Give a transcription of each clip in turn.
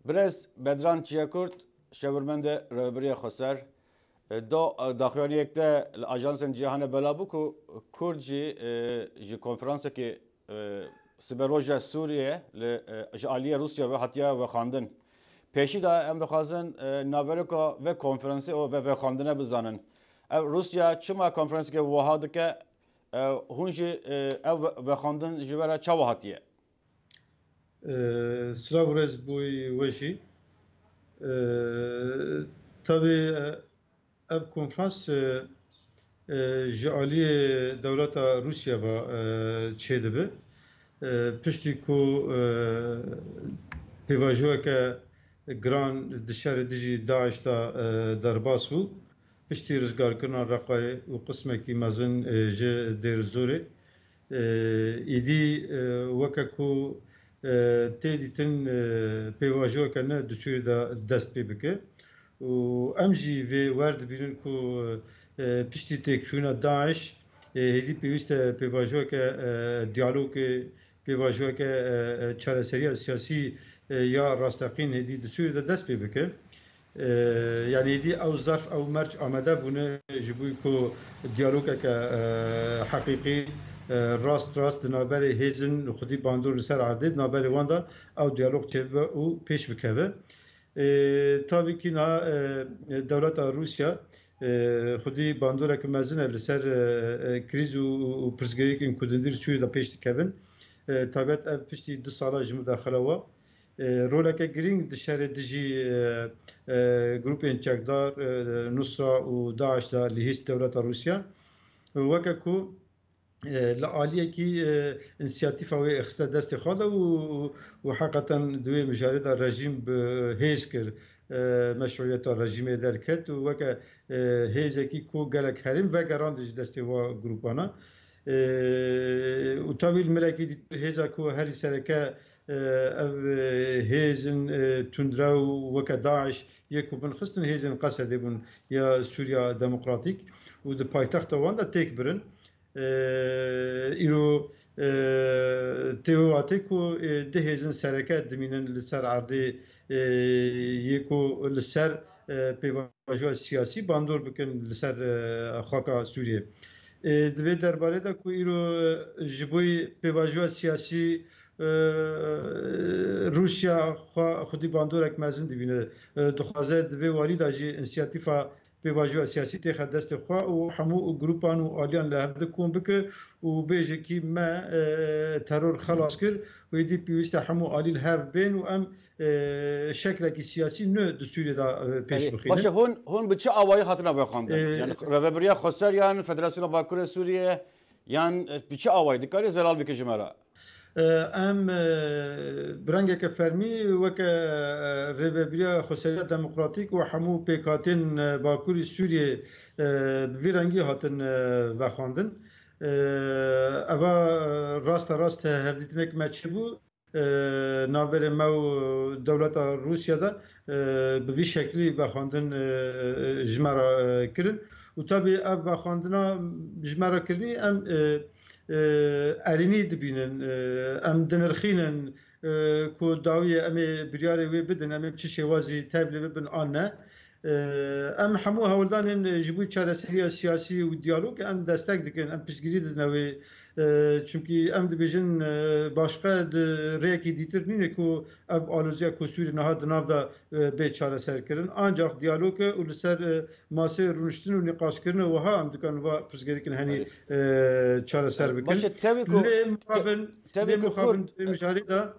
برز بدران چیکورد شورمند رهبری خسر دو داخلی اکته اجانس جهان بلابو کو کورجی جی کنفرانس که سبروج سوریه لجالی روسیا و حتی و خواندن پیشی دا ام بخوازن ناورکا و کنفرانسی و خواندنه بزنن روسیا چما کنفرانسی که وحاد که هونجی و خواندن جوره چه وحاتیه سلاورز بوی وشی tabi ev konferans جعلی دولت روسیا با چه دبه پشتی کو پیواجوه که گران دشار دیجی داعش تا درباس بو پشتی رزگار کردن رقای و قسمه کی مزن ج دیر زوره ایدی وکه کو تیدیتن پیواجوه که نه دسوی دا دست پی بکه و امجی و ورد بیرون کو پشتی تکشونه داعش هدی پیوست پیواجوه که دیالوگ پیواجوه که چارەسەری سیاسی یا راستقین هدی دسوی دا دست پی بکه یعنی هدی او ظرف او مرج آمده بونه جبوی کو دیالوگ که حقیقی راست نابر هیزن خودی باندور لسر عرده نابر واندا او دیالوگ تبه او پیش بکه tabii ki devlet Rusya خودی باندور که مزنه لسر کریز و پرزگریکن کدندیر سوی دا پیش کبن طبیعت اف پشتی 2 ساله جمع داخله و رولک گرینگ دشار دجی گروپین چکدار نصرا و داعش دا لهیست دولت روسیا وککو لعالیه کی انسیاتیف و اخسته دست خواده و حقیقتا دوی مجارد رژیم به هیز کرد مشروعیت رژیم درکت و که هیزه کی کو گلک هریم و گراندش دستی و گروپانا و طویل ملکی هیزه کو هری سرکه هیزن تندرا و که داعش یکو بن خستن هیزن قصد بون یا سوریا دموکراتیک و ده پایتخت وان دا تک برن ایرو تئوراتی کو دهیزن سرکت دمینن لسر عرضه یکو لسر پیواجو سیاسی باندور بکن لسر خاکا سوریه دوی درباره دا کو ایرو جبوی پیواجو سیاسی روسیا خودی باندور اک مزن دبینه دخوازه دوی واری دا جی انسیاتیفا پیواجو سیاسی تخ دست خوا و همو گروپان و آلیان لحظه کن بکه و بیجه کی ما ترور خلاص کر و ایدی پیوست همو آلیل هف بین و ام شکل کی سیاسی نه دستوری دا پیش بخینه. باشه هون به چه آوایی خاطر بخواندن؟ یعنی رهبری خسر یان فدراسیون باکور سوریه یان به چه آوایی دکاری زلال بکشه مرا؟ ام برنگه که فرمی و که رهبری خسریه دموکراتیک و همو پیکاتین باکوری سوریه بیرنگی هاتن و خواندن اوا راست هفدیتنک مچی بو نابر مو دولت روسیا دا به شکلی و خواندن جمعه کرن و طبعی اب و خواندنا جمعه کرنی ام ارینی دبینن ام دنرخینن کو داوی ام بریاره وی بدن ام چه شوازی تبلی ببن آنه ام همو هولدانن جبوی چارەسەری سیاسی و دیالوگ ام دستک دکن ام پشگیری دنوی çünkü em dibêjin başka rêyekî dîtir nîne ku ev alûziya ku Sûrî niha di nav da bê çareserkirin ancak diyalog û li ser masê rûniştin û nîqaşkirinê wiha em dikan va pirsgirêkin henî çareser bikin. Lê muqabil mijarî da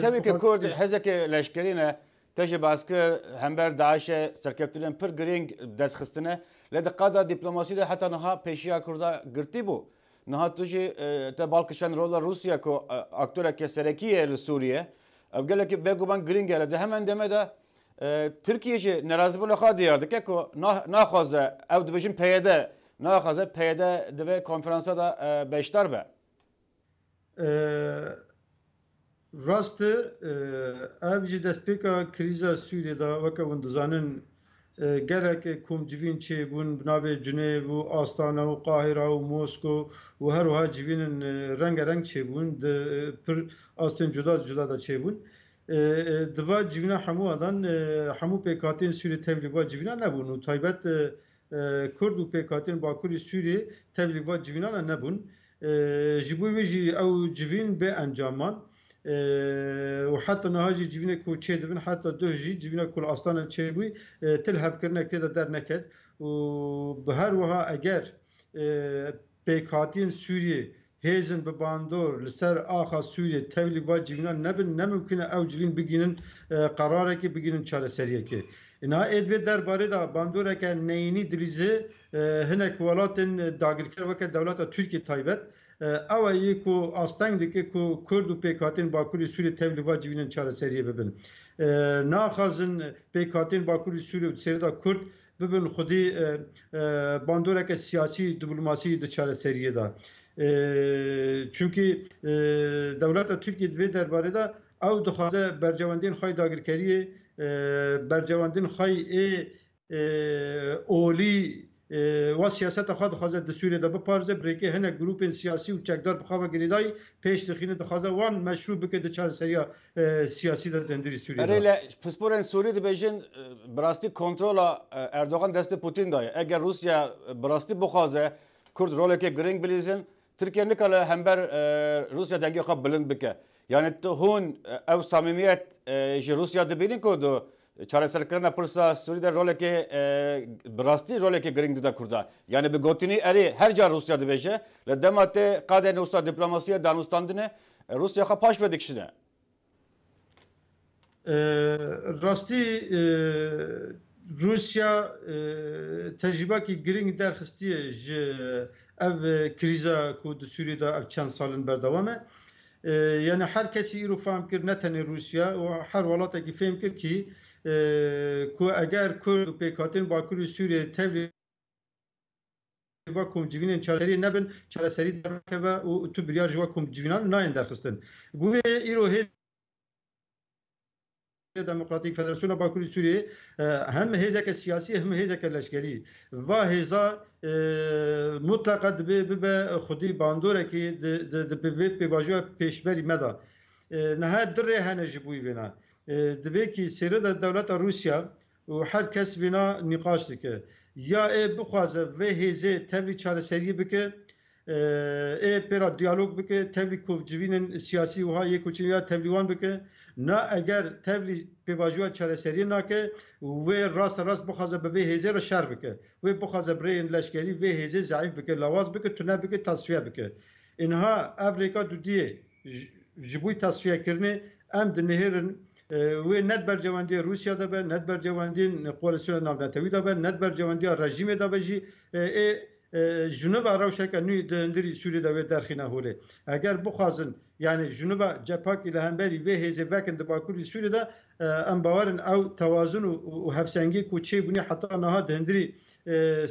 tevî ki Kurd hezekê leşkerî ne tejî baskir hember Daişê serkeftinên pir girîng destxistine lê di qada dîplomasî de heta niha pêşiya Kurda girtî bû. Niha tu jî te balkişan rola Rusya ku aktöreke serekî li Sûriye ev gelekî bêguman girîng e de hemen deme de Tirkiye jî nerazîbûna xwe diyar dike ku naxwaze ev dibêjin PYD naxwaze PYD divê konferansa da beşdar be. Rast ev jî destpêka krîza Sûriyê da weke hûn dizanin gerek komcivîn çêbûn bi navê Cinêv û Astana û Qahira û Mosko û her wiha civînin rengereng çêbûn di pir astên cuda cuda da çêbûn دوا جیونا همو آدان همو پیکاتین سوری تبلیغات جیونا نبون و تایبت کرد و پیکاتین باکوری سوری تبلیغات جیونا نبون جبوی ویجی او جیوین به انجامان و حتی نهاجی جیوینه کو چه دبن حتی دوجی جیوینه کل آستان چه بوی تلهب کرنه کتیدا در نکد و به هر وها اگر پیکاتین سوری هیزن به باندور لسر آخا سوریه تبلیغات جیونا نبن نممکنه او جیوین بگینن قراره که بگینن چاره سریه که اینا ادوی درباره دا باندوره که نینی دریزه هنک ولاتن داگرکر وکه دولت ترکیه تایبت او یکو آستنگ دکه کو کرد و پیکاتین باکوری سوریه تبلیغات جیوینن چاره سریه ببن ناخازن پیکاتین باکوری سوریه سریه دا کرد ببن خودی باندوره که سیاسی دیپلماسی د چاره سریه دا چونکی دولت ترکیه دوی درباره دا او دخوازه برجواندین خواهی داگرکریه برجواندین خواهی اولی و سیاست خواهد خوازه دستوری دا بپارزه بریکه هنه گروپ سیاسی و چکدار بخواه گریدای پیش دخینه دخوازه وان مشروع بکه دا چار سریا سیاسی دا دندری سوری دا ارهیله پسپورن سوری دا بیشن براستی کنترولا اردوغان دست پوتین دای اگر روسیا براستی بخوازه کرد روله که گرینگ بلیزن ترکیه نکاله همبر روسیا دنگی خواب بلند بکه یعنی تو هون او صمیمیت جی روسیا دبینین که دو چاره سرکرنا پرسا سوری در روله که براستی روله که گرینگ دا کرده یعنی به گوتینی اری هر جا روسیا دبیجه لدمات قاده نوستا دیپلماسیه دانوستاندنه روسیا خواه پاش بدکشنه راستی روسیا تجربه کی گرینگ درخستیه جه ev kriza ku di Sûriyê da ev çend salin berdewam e yani her kesî îro fehm kir ne tenê Rûsya û her welatekî fêm kir kî ku eger Kurd û pêkhatên Bakurê Sûriyê tevlî komcivînên çareserî nebin çareserî derkeve û tu biryar ji we komcivînan nayên derxistin. Bu vê îro hêz Demokratik Federasyona Bakurê Sûriyê hem hêzeke siyasî hem hêzeke leşkerî va hêza mutlaka dibe xudî bandorekî di pêvajoya pêşberî me da niha dirê hene ji bo vêna dibe ki sêre de dewleta Rûsya û her kes vêna nîqaş dike ya bixwaze vê hêzê tevlî çareseriyê bike pêra diyalog bike tevlî kovcivînên siyasî wiha yê koçîya tevlî wan bike na eger tevlî pêvajoya çareseriyê nake wê rast rast bixwaze bi vê hêzê re şer bike wê bixwaze birêyên leşkerî vê hêzê zeîf bike lawaz bike tune bike tasfiye bike înha ev rêka dudiyê ji bo tasfiyekirinê em dinihêrin wê net bercewendiya Rûsya de be net bercewendiyên koalisyona navnetewî de be net bercewendiya rejîmê de be jî Junova rewşeka nû di hundirî Sûriyê de wê derxîne holê eger bixwazin yani Junova cepakî li hemberî vê hêzê vekin di Bakurê Sûriyê de em bawerin ew tewazun û hevsengî ku çêbûnî heta niha di hundirî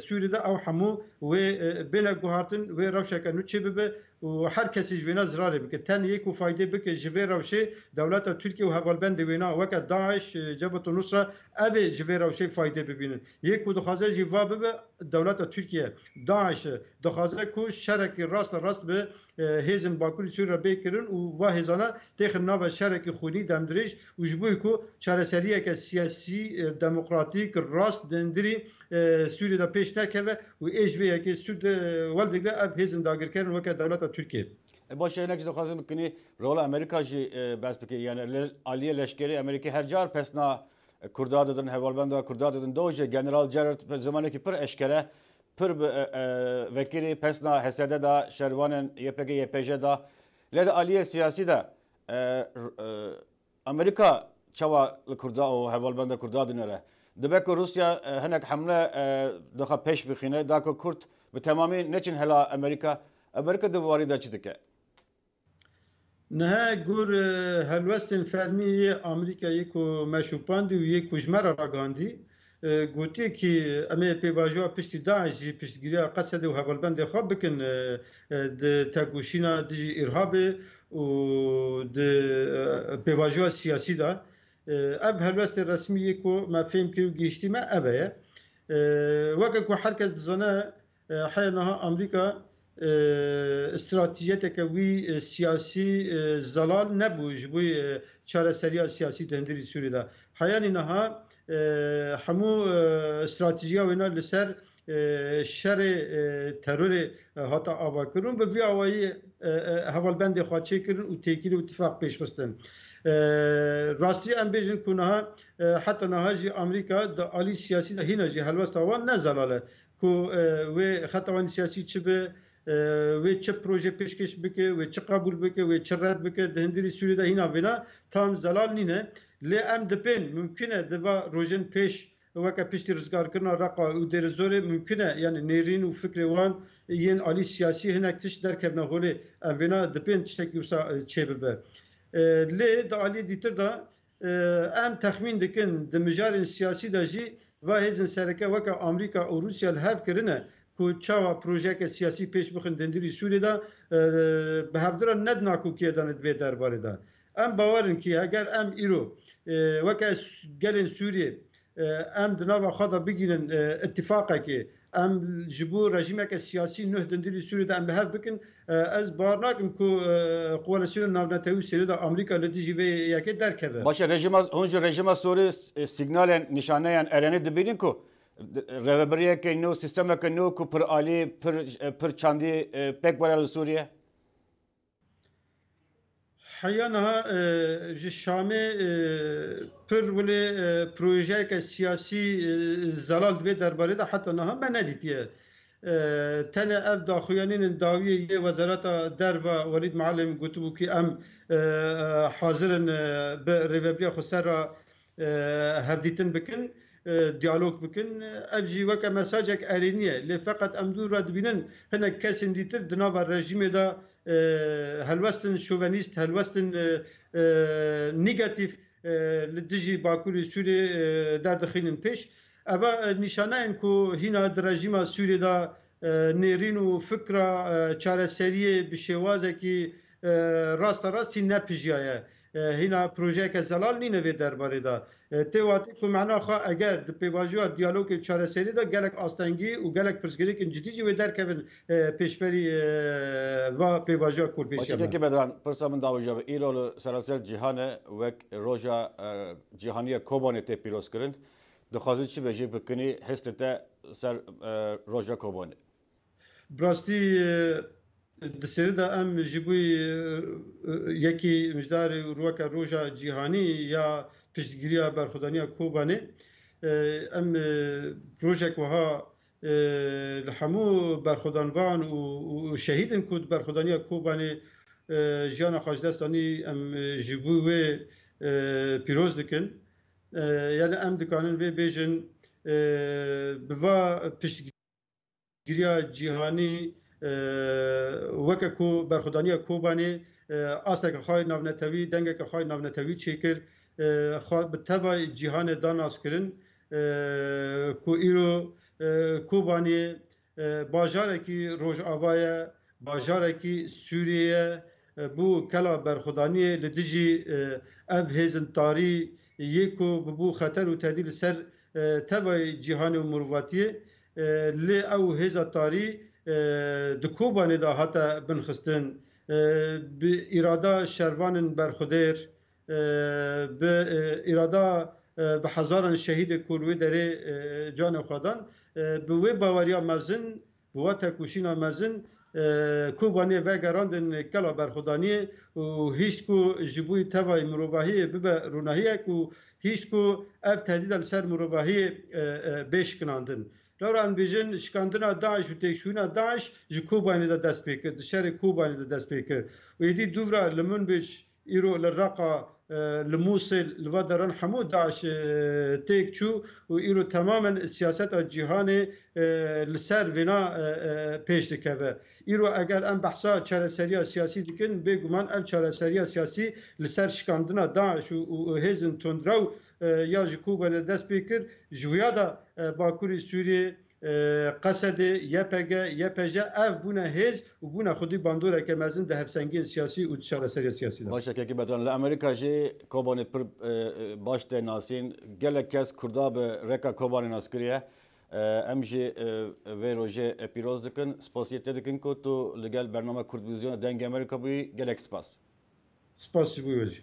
Sûriyê de ew hemû wê bêne guhartin wê rewşeka nû çê bibe û her kesî ji wêna zirarê bike ten yek û faydê bike ji vê rewşê dewleta Tirkiye û hevalbendê wêna weke Daeş Cebhetu Nusra ev ê ji vê rewşê faydê bibînin yek û dixwaze jî va bibe dewleta Tirkiye Daeş dixwaze ku şerekî rast rast bi hêzên Bakurê Sûriyê bêkirin û va hêzana têxin nava şerekî xwînî demdirêj û ji bo ku çareseriyeke siyasî demokratîk rast di hundirî Sûriyê de pêş nekeve û ê ji vê yekê Sûd weldigre ev hêzên dagirkerin weke dewleta Tirkiye. باشه اینا که دخوازم بکنی رول امریکا جی بس بکی یعنی عالیه لشکری امریکی هر جار پسنا کردها دادن هوالبند کردها دادن دوجه جنرال جرد زمانی که پر اشکره پر وکیلی پسنا حسده دا شروان یپگی یپجه دا لید عالیه سیاسی دا امریکا چوا کردها و هوالبند کردها دنره دبک روسیا هنک حمله دخواه پیش بخینه دا که کرد به تمامی نچین هلا امریکا دواری دا چی دکه نه گور هلوستن فرمی امریکا یکو مشوپاندی و یک کجمر راگاندی گوتی که اما پیواجو پشتی داعش پشتگیری قصد و هوالبند خواب بکن د تگوشینا دی ارهاب و د پیواجو سیاسی دا اب هلوست رسمی یکو ما فهم که گیشتی ما اوه وقت که هر کس دزانه حیانها امریکا استراتیجیت که وی سیاسی زلال نبود بوی çareseriya siyasi dendiri Suriye'de. Hayani naha hemu stratejiya wena li ser şerê terörê hata avakirin ve vî awayî hevalbendê xwe çêkirin û têkîlê û ittifaq pêşxistin. Rastî em bêjin ku niha heta niha jî Amerîka di alî siyasî de hîna jî helbesta wan ne zelal e ku wê heta wanî siyasî çi be wê çi proje pêşkêş bike wê çi qebûl bike wê çi red bike di hindirî Sûriyê de hîna vêna tam zelal nîne lê em dibên mümkün e di va rojên pêş weke piştî rizgarkirina Reqa û Dêrezorê mümkün e yani nêrîn û fikrê wan yên alî siyasî hinek tişt derkevne holê em vêna dibên tiştekî wisa çê bibe. Lê di aliyê dîtir de em texmîn dikin di mijarên siyasî de jî va hêzin sereke weke Amerîka û Rûsya li hev kirine ku çawa projeyeke siyasî pêş bixin dendirî Sûriyê de bi hevdira nedina ku kêdanê divê derbarê de. Em bawerin ki eger em îro weke gelên Sûriyê em di nava xwe de bigînin ittifaqekê em ji bo rejîmeke siyasî nuh dendirî Sûriyê de em li hev bikin ez bar nakim ku koalisyona navnetewî Sûriyê de Amerîka li dijî vê yekê derkeve. Başa hûn ji rejima Sûrî signalên nîşaneyan erenî dibînin ku rêveberiyekê nû sistemeke nû ku pir alî pir çandî pek were li Sûriye. Heya niha ji Şamê pir wilê projeyeke siyasî zelal divê derbarê de heta niha me nedîtiye. Tenê ev daxuyanînên dawiyê yê Wezareta Derve Welîd Mealem gotibû ki em hazirin bi rêveberiya xwe ser re hevdîtin bikin, diyalog bikin. Ev jî weke mesajek erênî ye. Lê feqet em dûr re dibînin hinek kesên dîtir di nava rejîmê de helwestin şovenîst, helwestin negatif li dijî Bakurê Sûriyê derdixînin pêş. Eva nîşaneyên ku hîna di rejîma Sûriyê de nêrîn û fikra çareseriyê bi şêwazekî rasta rastî nepijyaye. Hîna projeyeke zelal nîne vê derbarê de. Tê watî ku mena xwe eger di pêvajoya diyalogê çareserî de gelek astengî û gelek pirsgirêkên cidî jî wê derkevin pêşverî va pêvajoya Kurpêşiya. Başekekî Bedran pirsa min dawêja be îro li seraser cîhanê wek roja cîhaniya Kobanê tê pîrozkirin. Dixwazin çi be jî bikinî hestê te ser roja Kobanê. Birastî di serî de em ji bo yekî mijdarê weke roja cîhanî ya piştgiriya berxwedaniya Kobanê em projek wiha li hemû berxwedanvan û şehîdin ku di berxwedaniya Kobanê jiyana xwe ji dest danî em ji bo wê pîroz dikin. Yani em dikanin vê bêjin bi va piştgiriya cîhanî weke ku berxwedaniya Kobanê asteke xwe navnetewî, dengeke xwe navnetewî çêkir, xwe bi teva cîhanê danaskirin ku îro Kobanê bajarekî Rojava ye, bajarekî Sûriye ye, bû kela berxwedaniyê li dijî ev hêzin tarî yê ku bibû xeter û tehdît li ser tevayê cîhanê û mirovatiyê lê ew hêza tarî di Kobanê de hate binxistin bi îrada şervanên berxwedêr bi îrada bi hezaran şehîdê ku li wê derê canê xwe dan bi wê baweriya mezin bi we tekuşîna mezin Kobanê vegerandin kela berxwedaniyê û hîç ku ji bo tevayê mirovahiyê bibe rûnehiyek û hîç ku ev tehdîda li ser mirovahiyê bêşkinandin. Lewra em bêjin şikandina Daeş û têkşûna Daeş ji Kobanê de dest pê kir, di şerê Kobanê de dest pê kir. Êdî dûvra li Munbîj îro li Reqa li Musil li ve deran hemû Daeş têk çû û îro temamen siyaseta cîhanê li ser vêna pêş dikeve. Îro eger em behsa çareseriya siyasî dikin, bêguman ev çareseriya siyasî li ser şikandina Daeş û hêzin tundrew ya ji Kobanê dest pê kir, ji wêya da Bakurê Sûriyê Qesedê, YPG, YPJ ev bûne hêz û bûne xwedî bandoreke mezin di hevsengiyên siyasî û çareseriya siyasî de. Başekekî Bedran li Amerîka jî Kobanê pir baş tê nasîn. Gelek kes Kurda bi reka Kobanê nas kiriye. Em jî vê rojê pîroz dikin. Spasiyê te dikin ku tu li gel bername Kurd Vizyona dengê Amerîka bûyî gelek spas. Spas ji bo wê jî.